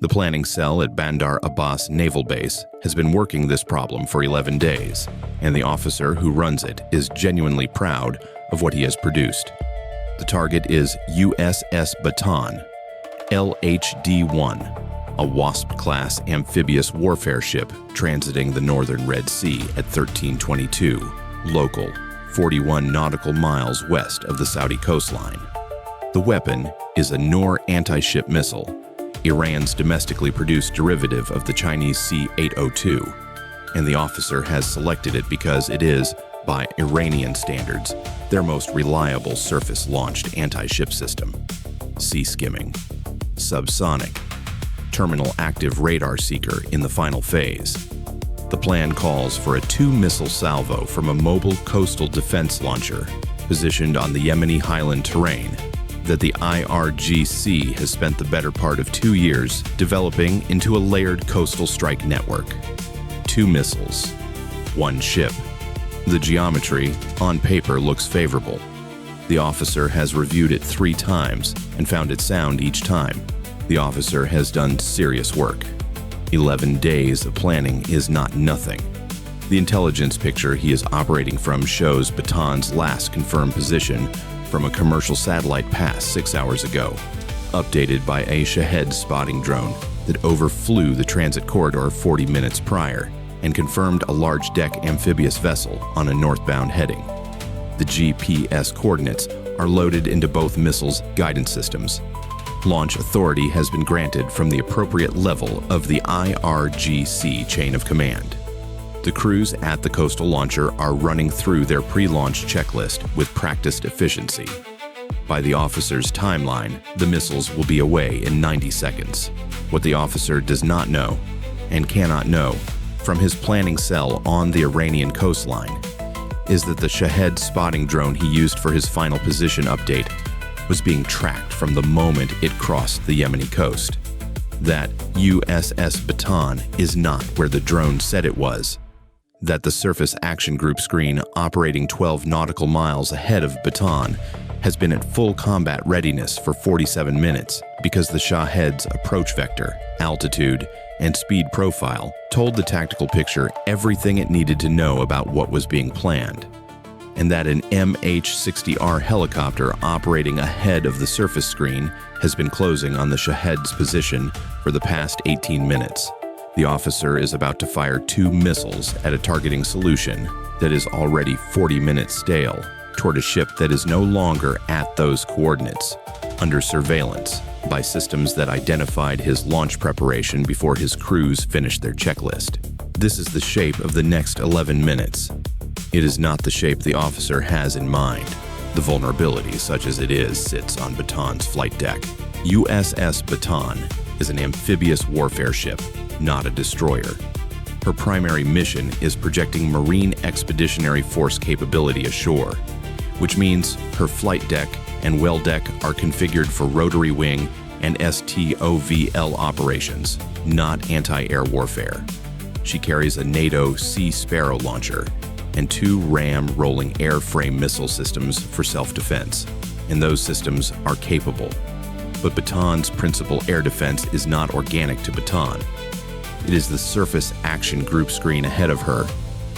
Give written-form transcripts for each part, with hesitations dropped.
The planning cell at Bandar Abbas Naval Base has been working this problem for 11 days, and the officer who runs it is genuinely proud of what he has produced. The target is USS Bataan, LHD-1, a WASP-class amphibious warfare ship transiting the northern Red Sea at 1322, local, 41 nautical miles west of the Saudi coastline. The weapon is a Noor anti-ship missile, Iran's domestically produced derivative of the Chinese C-802, and the officer has selected it because it is, by Iranian standards, their most reliable surface-launched anti-ship system. Sea skimming, subsonic, terminal active radar seeker in the final phase. The plan calls for a 2-missile salvo from a mobile coastal defense launcher positioned on the Yemeni highland terrain that the IRGC has spent the better part of 2 years developing into a layered coastal strike network. 2 missiles, 1 ship. The geometry, on paper, looks favorable. The officer has reviewed it 3 times and found it sound each time. The officer has done serious work. 11 days of planning is not nothing. The intelligence picture he is operating from shows Bataan's last confirmed position from a commercial satellite pass 6 hours ago, updated by a Shahed spotting drone that overflew the transit corridor 40 minutes prior and confirmed a large deck amphibious vessel on a northbound heading. The GPS coordinates are loaded into both missiles' guidance systems. Launch authority has been granted from the appropriate level of the IRGC chain of command. The crews at the coastal launcher are running through their pre-launch checklist with practiced efficiency. By the officer's timeline, the missiles will be away in 90 seconds. What the officer does not know, and cannot know, from his planning cell on the Iranian coastline, is that the Shahed spotting drone he used for his final position update was being tracked from the moment it crossed the Yemeni coast. That USS Bataan is not where the drone said it was. That the Surface Action Group screen operating 12 nautical miles ahead of Bataan has been at full combat readiness for 47 minutes because the Shahed's approach vector, altitude, and speed profile told the tactical picture everything it needed to know about what was being planned, and that an MH-60R helicopter operating ahead of the surface screen has been closing on the Shahed's position for the past 18 minutes. The officer is about to fire 2 missiles at a targeting solution that is already 40 minutes stale toward a ship that is no longer at those coordinates, under surveillance by systems that identified his launch preparation before his crews finished their checklist. This is the shape of the next 11 minutes. It is not the shape the officer has in mind. The vulnerability, such as it is, sits on Bataan's flight deck. USS Bataan is an amphibious warfare ship, not a destroyer. Her primary mission is projecting Marine Expeditionary Force capability ashore, which means her flight deck and well deck are configured for rotary wing and STOVL operations, not anti-air warfare. She carries a NATO Sea Sparrow launcher and 2 RAM rolling airframe missile systems for self-defense, and those systems are capable. But Bataan's principal air defense is not organic to Bataan. It is the Surface Action Group screen ahead of her,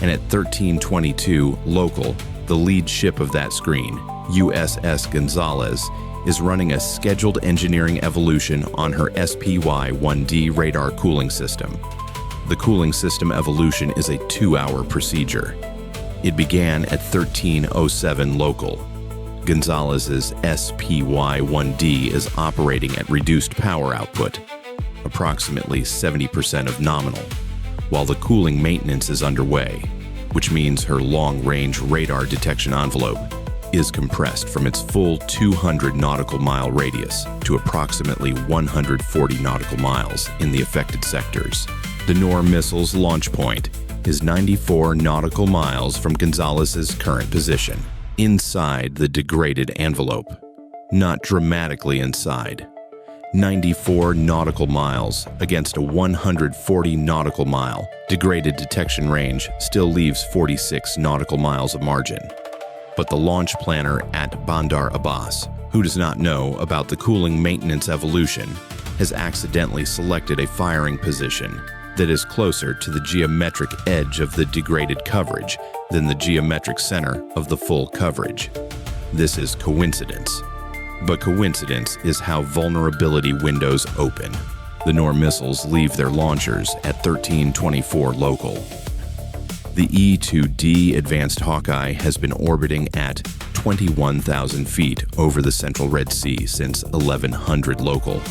and at 1322 local, the lead ship of that screen, USS Gonzalez, is running a scheduled engineering evolution on her SPY-1D radar cooling system. The cooling system evolution is a 2-hour procedure. It began at 1307 local. Gonzalez's SPY-1D is operating at reduced power output, approximately 70% of nominal, while the cooling maintenance is underway, which means her long-range radar detection envelope is compressed from its full 200 nautical mile radius to approximately 140 nautical miles in the affected sectors. The Noor missile's launch point is 94 nautical miles from Gonzalez's current position, inside the degraded envelope, not dramatically inside. 94 nautical miles against a 140 nautical mile degraded detection range still leaves 46 nautical miles of margin. But the launch planner at Bandar Abbas, who does not know about the cooling maintenance evolution, has accidentally selected a firing position that is closer to the geometric edge of the degraded coverage than the geometric center of the full coverage. This is coincidence. But coincidence is how vulnerability windows open. The Noor missiles leave their launchers at 1324 local. The E-2D Advanced Hawkeye has been orbiting at 21,000 feet over the central Red Sea since 1100 local,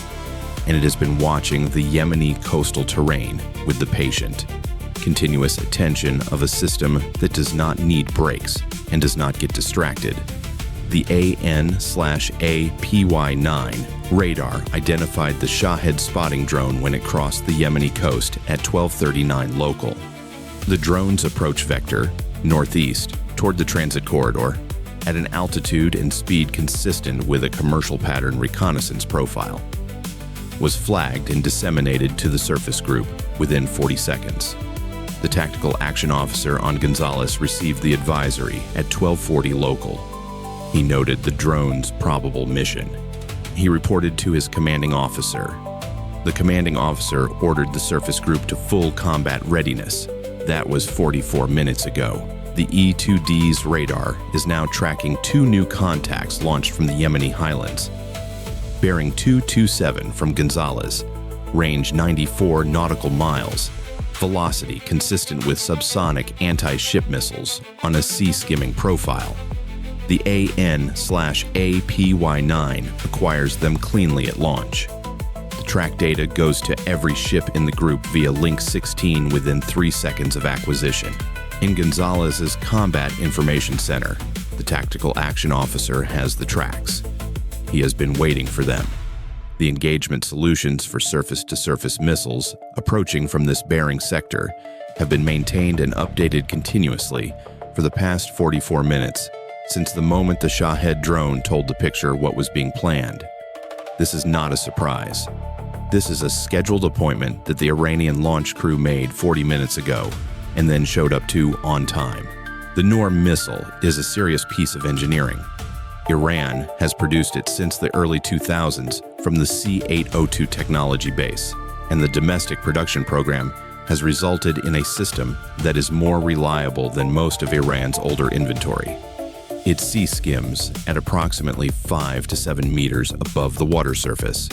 and it has been watching the Yemeni coastal terrain with the patient, continuous attention of a system that does not need brakes and does not get distracted. The AN/APY-9 radar identified the Shahed spotting drone when it crossed the Yemeni coast at 1239 local. The drone's approach vector, northeast, toward the transit corridor, at an altitude and speed consistent with a commercial pattern reconnaissance profile, was flagged and disseminated to the surface group within 40 seconds. The tactical action officer on Gonzalez received the advisory at 1240 local. He noted the drone's probable mission. He reported to his commanding officer. The commanding officer ordered the surface group to full combat readiness. That was 44 minutes ago. The E-2D's radar is now tracking 2 new contacts launched from the Yemeni highlands. Bearing 227 from Gonzalez, range 94 nautical miles, velocity consistent with subsonic anti-ship missiles on a sea-skimming profile. The AN/APY-9 acquires them cleanly at launch. The track data goes to every ship in the group via Link 16 within 3 seconds of acquisition. In Gonzalez's Combat Information Center, the tactical action officer has the tracks. He has been waiting for them. The engagement solutions for surface-to-surface missiles approaching from this bearing sector have been maintained and updated continuously for the past 44 minutes since the moment the Shahed drone told the picture what was being planned. This is not a surprise. This is a scheduled appointment that the Iranian launch crew made 40 minutes ago and then showed up to on time. The Noor missile is a serious piece of engineering. Iran has produced it since the early 2000s from the C-802 technology base, and the domestic production program has resulted in a system that is more reliable than most of Iran's older inventory. It sea skims at approximately 5 to 7 meters above the water surface,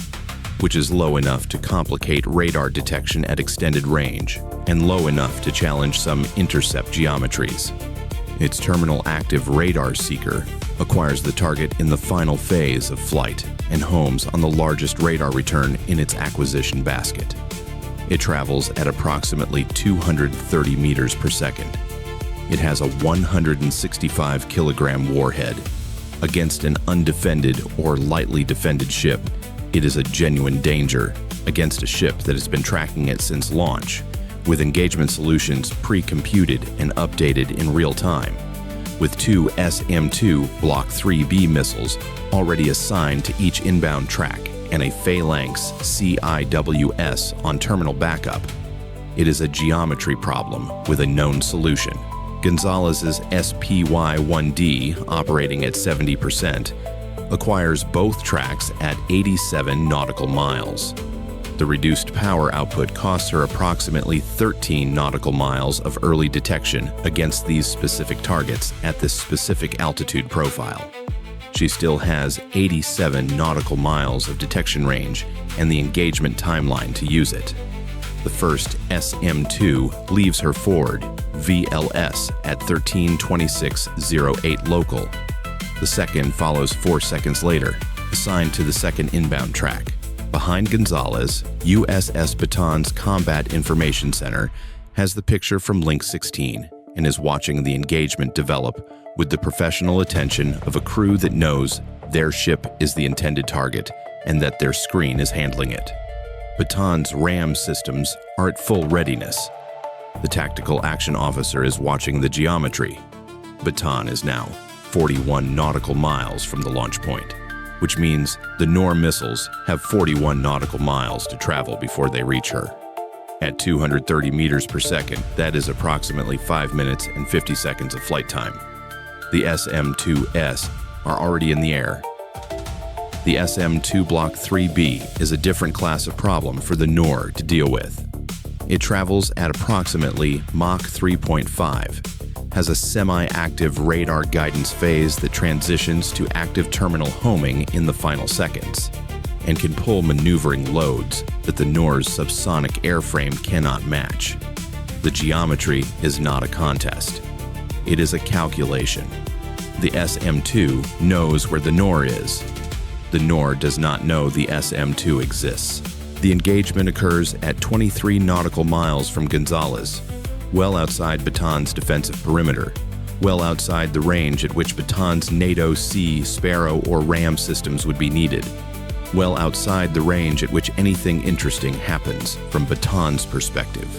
which is low enough to complicate radar detection at extended range and low enough to challenge some intercept geometries. Its terminal active radar seeker acquires the target in the final phase of flight and homes on the largest radar return in its acquisition basket. It travels at approximately 230 meters per second. It has a 165-kilogram warhead. Against an undefended or lightly defended ship, it is a genuine danger against a ship that has been tracking it since launch, with engagement solutions pre-computed and updated in real time, with 2 SM-2 Block IIIB missiles already assigned to each inbound track and a Phalanx CIWS on terminal backup. It is a geometry problem with a known solution. Gonzalez's SPY-1D, operating at 70%, acquires both tracks at 87 nautical miles. The reduced power output costs her approximately 13 nautical miles of early detection against these specific targets at this specific altitude profile. She still has 87 nautical miles of detection range and the engagement timeline to use it. The first SM-2 leaves her forward, VLS, at 13:26:08 local. The second follows 4 seconds later, assigned to the second inbound track. Behind Gonzalez, USS Bataan's Combat Information Center has the picture from Link 16 and is watching the engagement develop with the professional attention of a crew that knows their ship is the intended target and that their screen is handling it. Bataan's RAM systems are at full readiness. The tactical action officer is watching the geometry. Bataan is now 41 nautical miles from the launch point, which means the Noor missiles have 41 nautical miles to travel before they reach her. At 230 meters per second, that is approximately 5 minutes and 50 seconds of flight time. The SM-2s are already in the air. The SM-2 Block IIIB is a different class of problem for the Noor to deal with. It travels at approximately Mach 3.5, has a semi-active radar guidance phase that transitions to active terminal homing in the final seconds, and can pull maneuvering loads that the Noor's subsonic airframe cannot match. The geometry is not a contest. It is a calculation. The SM-2 knows where the Noor is. The Noor does not know the SM-2 exists. The engagement occurs at 23 nautical miles from Gonzalez, well outside Bataan's defensive perimeter, well outside the range at which Bataan's NATO Sea, Sparrow, or Ram systems would be needed, well outside the range at which anything interesting happens from Bataan's perspective.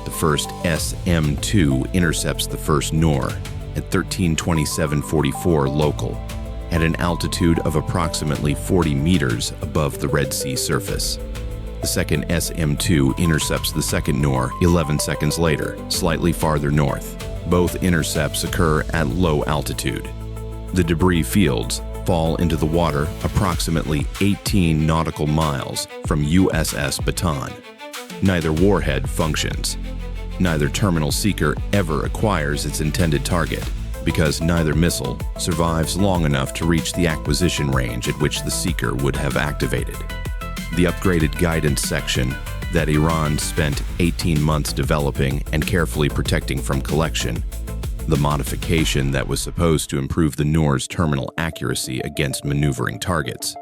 The first SM-2 intercepts the first Noor at 1327.44 local, at an altitude of approximately 40 meters above the Red Sea surface. The second SM-2 intercepts the second Noor 11 seconds later, slightly farther north. Both intercepts occur at low altitude. The debris fields fall into the water approximately 18 nautical miles from USS Bataan. Neither warhead functions. Neither terminal seeker ever acquires its intended target, because neither missile survives long enough to reach the acquisition range at which the seeker would have activated. The upgraded guidance section that Iran spent 18 months developing and carefully protecting from collection, the modification that was supposed to improve the Noor's terminal accuracy against maneuvering targets,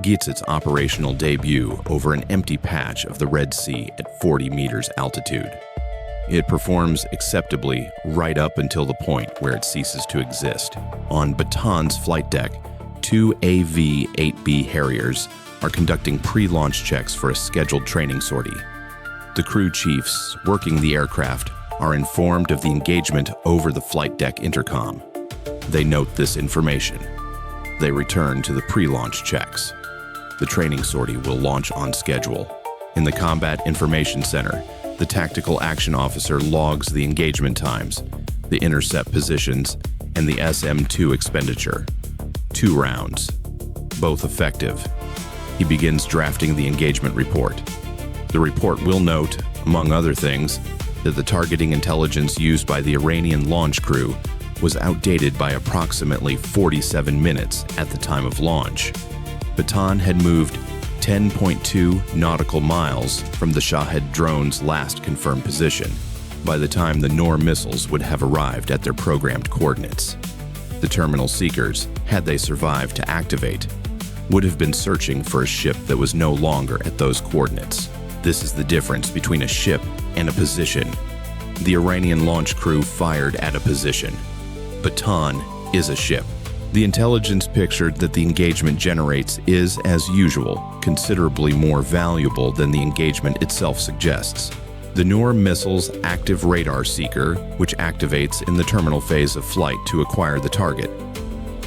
gets its operational debut over an empty patch of the Red Sea at 40 meters altitude. It performs acceptably right up until the point where it ceases to exist. On Bataan's flight deck, 2 AV-8B Harriers are conducting pre-launch checks for a scheduled training sortie. The crew chiefs working the aircraft are informed of the engagement over the flight deck intercom. They note this information. They return to the pre-launch checks. The training sortie will launch on schedule. In the Combat Information Center, the Tactical Action Officer logs the engagement times, the intercept positions, and the SM-2 expenditure. 2 rounds, both effective. He begins drafting the engagement report. The report will note, among other things, that the targeting intelligence used by the Iranian launch crew was outdated by approximately 47 minutes at the time of launch. Bataan had moved 10.2 nautical miles from the Shahed drone's last confirmed position by the time the Noor missiles would have arrived at their programmed coordinates. The terminal seekers, had they survived to activate, would have been searching for a ship that was no longer at those coordinates. This is the difference between a ship and a position. The Iranian launch crew fired at a position. Bataan is a ship. The intelligence picture that the engagement generates is, as usual, considerably more valuable than the engagement itself suggests. The Noor missile's active radar seeker, which activates in the terminal phase of flight to acquire the target,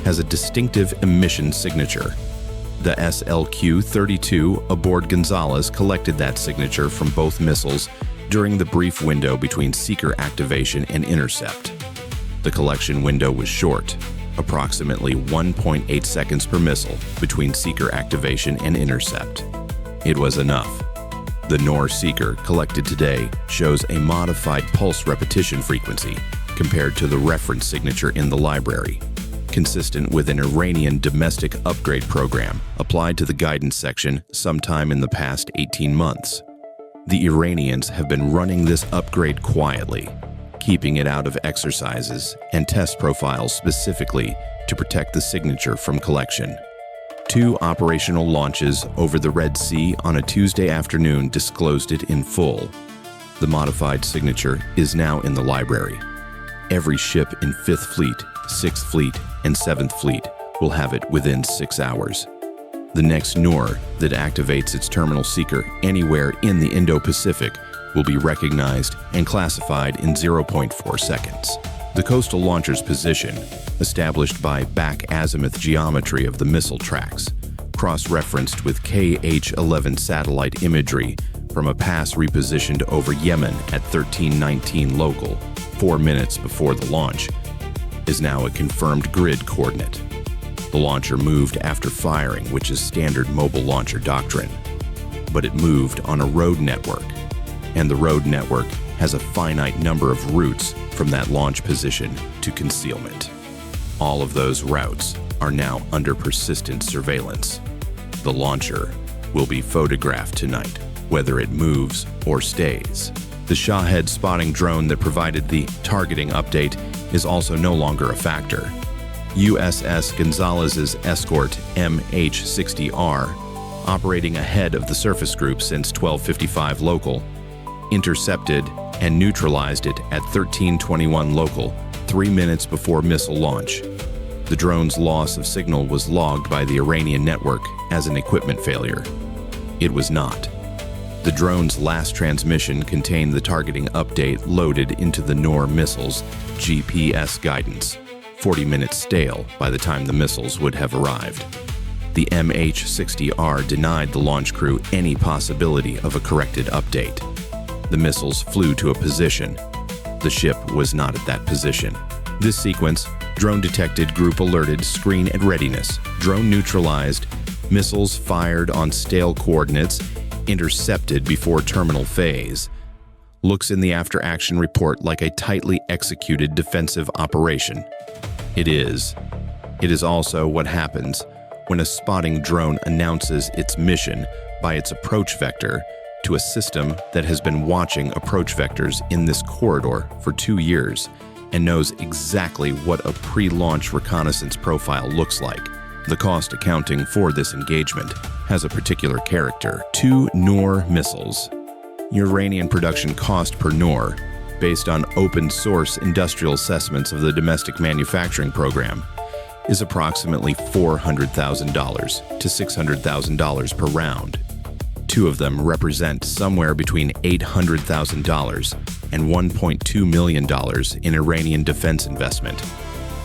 has a distinctive emission signature. The SLQ-32 aboard Gonzalez collected that signature from both missiles during the brief window between seeker activation and intercept. The collection window was short, approximately 1.8 seconds per missile between seeker activation and intercept. It was enough. The Noor seeker collected today shows a modified pulse repetition frequency compared to the reference signature in the library, consistent with an Iranian domestic upgrade program applied to the guidance section sometime in the past 18 months. The Iranians have been running this upgrade quietly, keeping it out of exercises and test profiles specifically to protect the signature from collection. 2 operational launches over the Red Sea on a Tuesday afternoon disclosed it in full. The modified signature is now in the library. Every ship in 5th Fleet, 6th Fleet, and 7th Fleet will have it within 6 hours. The next Noor that activates its terminal seeker anywhere in the Indo-Pacific will be recognized and classified in 0.4 seconds. The coastal launcher's position, established by back-azimuth geometry of the missile tracks, cross-referenced with KH-11 satellite imagery from a pass repositioned over Yemen at 1319 local, 4 minutes before the launch, is now a confirmed grid coordinate. The launcher moved after firing, which is standard mobile launcher doctrine. But it moved on a road network, and the road network has a finite number of routes from that launch position to concealment. All of those routes are now under persistent surveillance. The launcher will be photographed tonight, whether it moves or stays. The Shahed spotting drone that provided the targeting update is also no longer a factor. USS Gonzalez's escort MH-60R, operating ahead of the surface group since 12:55 local, intercepted and neutralized it at 13:21 local, 3 minutes before missile launch. The drone's loss of signal was logged by the Iranian network as an equipment failure. It was not. The drone's last transmission contained the targeting update loaded into the Noor missile's GPS guidance, 40 minutes stale by the time the missiles would have arrived. The MH-60R denied the launch crew any possibility of a corrected update. The missiles flew to a position. The ship was not at that position. This sequence: drone detected, group alerted, screen at readiness, drone neutralized, missiles fired on stale coordinates, intercepted before terminal phase, looks in the after-action report like a tightly executed defensive operation. It is. It is also what happens when a spotting drone announces its mission by its approach vector to a system that has been watching approach vectors in this corridor for 2 years and knows exactly what a pre-launch reconnaissance profile looks like. The cost accounting for this engagement has a particular character. 2 Noor missiles. Iranian production cost per Noor, based on open-source industrial assessments of the domestic manufacturing program, is approximately $400,000 to $600,000 per round. 2 of them represent somewhere between $800,000 and $1.2 million in Iranian defense investment.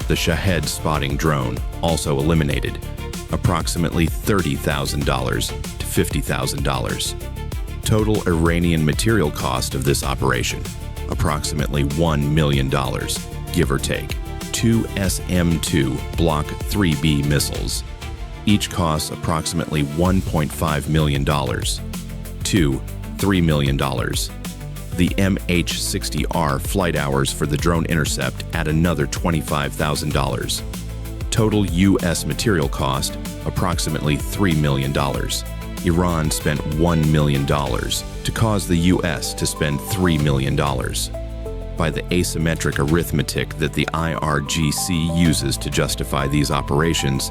The Shahed spotting drone also eliminated approximately $30,000 to $50,000. Total Iranian material cost of this operation, approximately $1 million, give or take. 2 SM-2 Block IIIB missiles. Each costs approximately $1.5 million. 2, $3 million. The MH-60R flight hours for the drone intercept add another $25,000. Total U.S. material cost, approximately $3 million. Iran spent $1 million to cause the U.S. to spend $3 million. By the asymmetric arithmetic that the IRGC uses to justify these operations,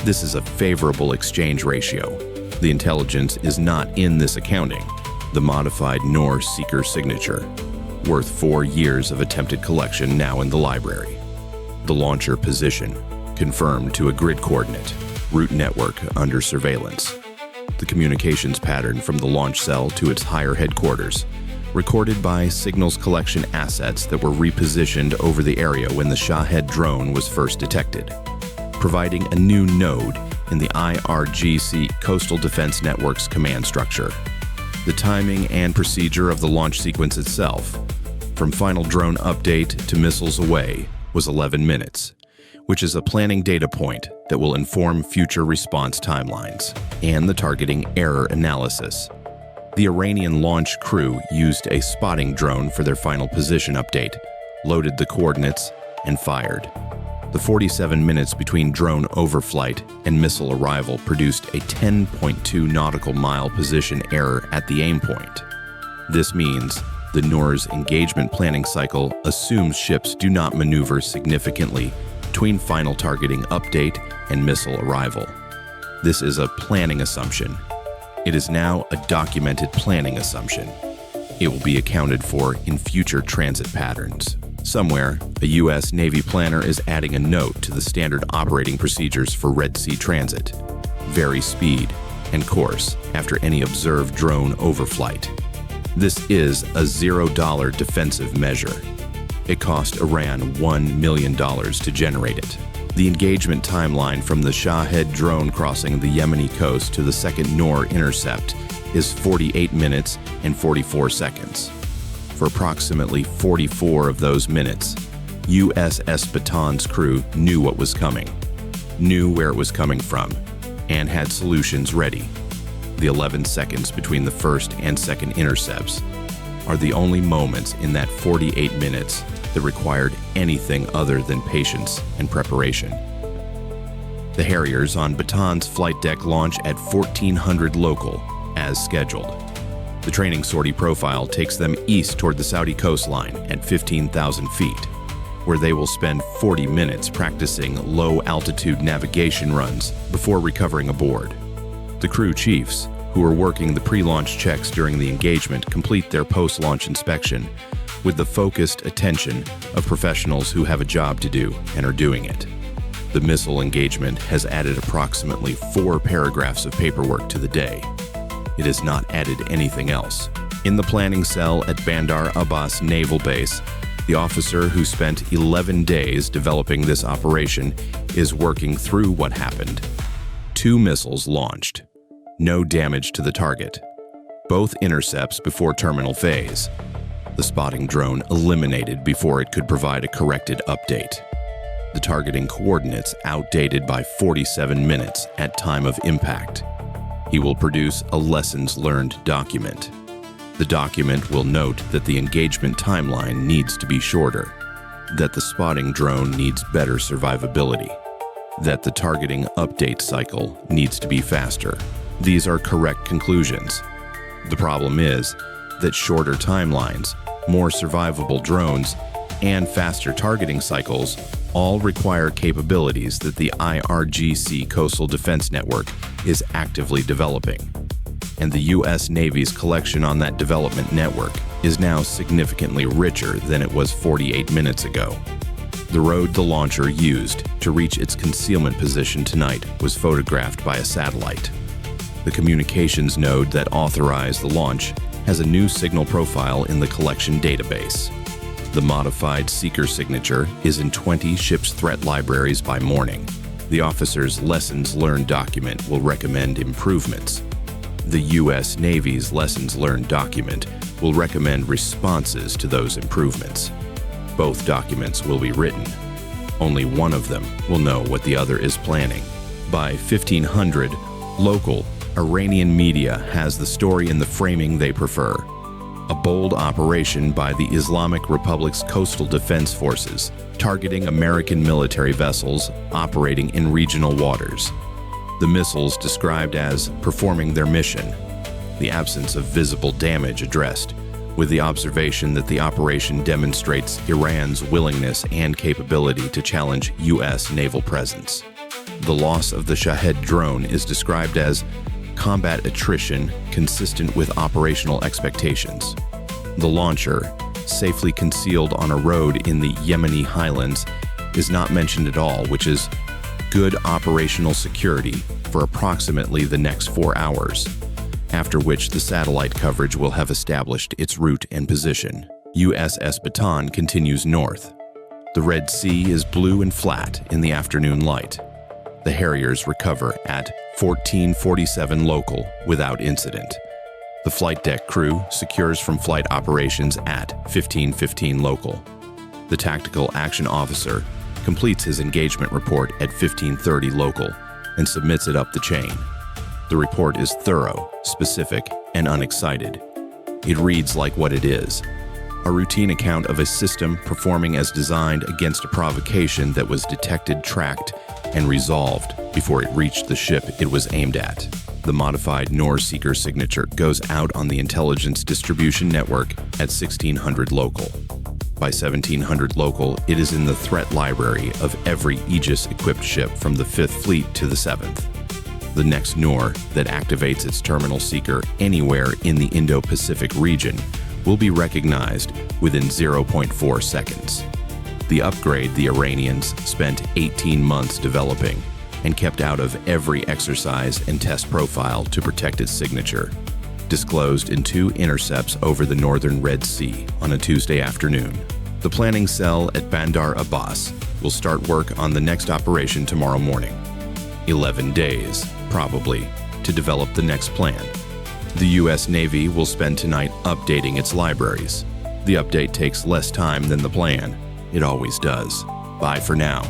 this is a favorable exchange ratio. The intelligence is not in this accounting. The modified Noor seeker signature, worth 4 years of attempted collection, now in the library. The launcher position, confirmed to a grid coordinate, route network under surveillance. The communications pattern from the launch cell to its higher headquarters, recorded by signals collection assets that were repositioned over the area when the Shahed drone was first detected, providing a new node in the IRGC Coastal Defense Network's command structure. The timing and procedure of the launch sequence itself, from final drone update to missiles away, was 11 minutes, which is a planning data point that will inform future response timelines and the targeting error analysis. The Iranian launch crew used a spotting drone for their final position update, loaded the coordinates, and fired. The 47 minutes between drone overflight and missile arrival produced a 10.2 nautical mile position error at the aim point. This means the Noor's engagement planning cycle assumes ships do not maneuver significantly between final targeting update and missile arrival. This is a planning assumption. It is now a documented planning assumption. It will be accounted for in future transit patterns. Somewhere, a U.S. Navy planner is adding a note to the standard operating procedures for Red Sea transit: vary speed and course after any observed drone overflight. This is a $0 defensive measure. It cost Iran $1 million to generate it. The engagement timeline from the Shahed drone crossing the Yemeni coast to the second Noor intercept is 48 minutes and 44 seconds. For approximately 44 of those minutes, USS Bataan's crew knew what was coming. knew where it was coming from, and had solutions ready. The 11 seconds between the first and second intercepts are the only moments in that 48 minutes that required anything other than patience and preparation. The Harriers on Bataan's flight deck launch at 1400 local, as scheduled. The training sortie profile takes them east toward the Saudi coastline at 15,000 feet, where they will spend 40 minutes practicing low-altitude navigation runs before recovering aboard. The crew chiefs, who are working the pre-launch checks during the engagement, complete their post-launch inspection with the focused attention of professionals who have a job to do and are doing it. The missile engagement has added approximately 4 paragraphs of paperwork to the day. It has not added anything else. In the planning cell at Bandar Abbas Naval Base, the officer who spent 11 days developing this operation is working through what happened. 2 missiles launched. No damage to the target. Both intercepts before terminal phase. The spotting drone eliminated before it could provide a corrected update. The targeting coordinates outdated by 47 minutes at time of impact. He will produce a lessons learned document. The document will note that the engagement timeline needs to be shorter, that the spotting drone needs better survivability, that the targeting update cycle needs to be faster. These are correct conclusions. The problem is that shorter timelines, more survivable drones, and faster targeting cycles all require capabilities that the IRGC Coastal Defense Network is actively developing. And the U.S. Navy's collection on that development network is now significantly richer than it was 48 minutes ago. The road the launcher used to reach its concealment position tonight was photographed by a satellite. The communications node that authorized the launch has a new signal profile in the collection database. The modified seeker signature is in 20 ship's threat libraries by morning. The officer's lessons learned document will recommend improvements. The U.S. Navy's lessons learned document will recommend responses to those improvements. Both documents will be written. Only one of them will know what the other is planning. By 1500 local, Iranian media has the story in the framing they prefer. A bold operation by the Islamic Republic's Coastal Defense Forces, targeting American military vessels operating in regional waters. The missiles described as performing their mission. The absence of visible damage addressed, with the observation that the operation demonstrates Iran's willingness and capability to challenge U.S. naval presence. The loss of the Shahed drone is described as combat attrition consistent with operational expectations. The launcher, safely concealed on a road in the Yemeni highlands, is not mentioned at all, which is good operational security for approximately the next 4 hours, after which the satellite coverage will have established its route and position. USS Bataan continues north. The Red Sea is blue and flat in the afternoon light. The Harriers recover at 1447 local without incident. The flight deck crew secures from flight operations at 1515 local. The tactical action officer completes his engagement report at 1530 local and submits it up the chain. The report is thorough, specific, and unexcited. It reads like what it is: a routine account of a system performing as designed against a provocation that was detected, tracked, and resolved before it reached the ship it was aimed at. The modified Noor seeker signature goes out on the intelligence distribution network at 1600 local. By 1700 local, it is in the threat library of every Aegis-equipped ship from the 5th Fleet to the 7th. The next Noor that activates its terminal seeker anywhere in the Indo-Pacific region will be recognized within 0.4 seconds. The upgrade the Iranians spent 18 months developing and kept out of every exercise and test profile to protect its signature, disclosed in 2 intercepts over the northern Red Sea on a Tuesday afternoon. The planning cell at Bandar Abbas will start work on the next operation tomorrow morning. 11 days, probably, to develop the next plan. The U.S. Navy will spend tonight updating its libraries. The update takes less time than the plan. It always does. Bye for now.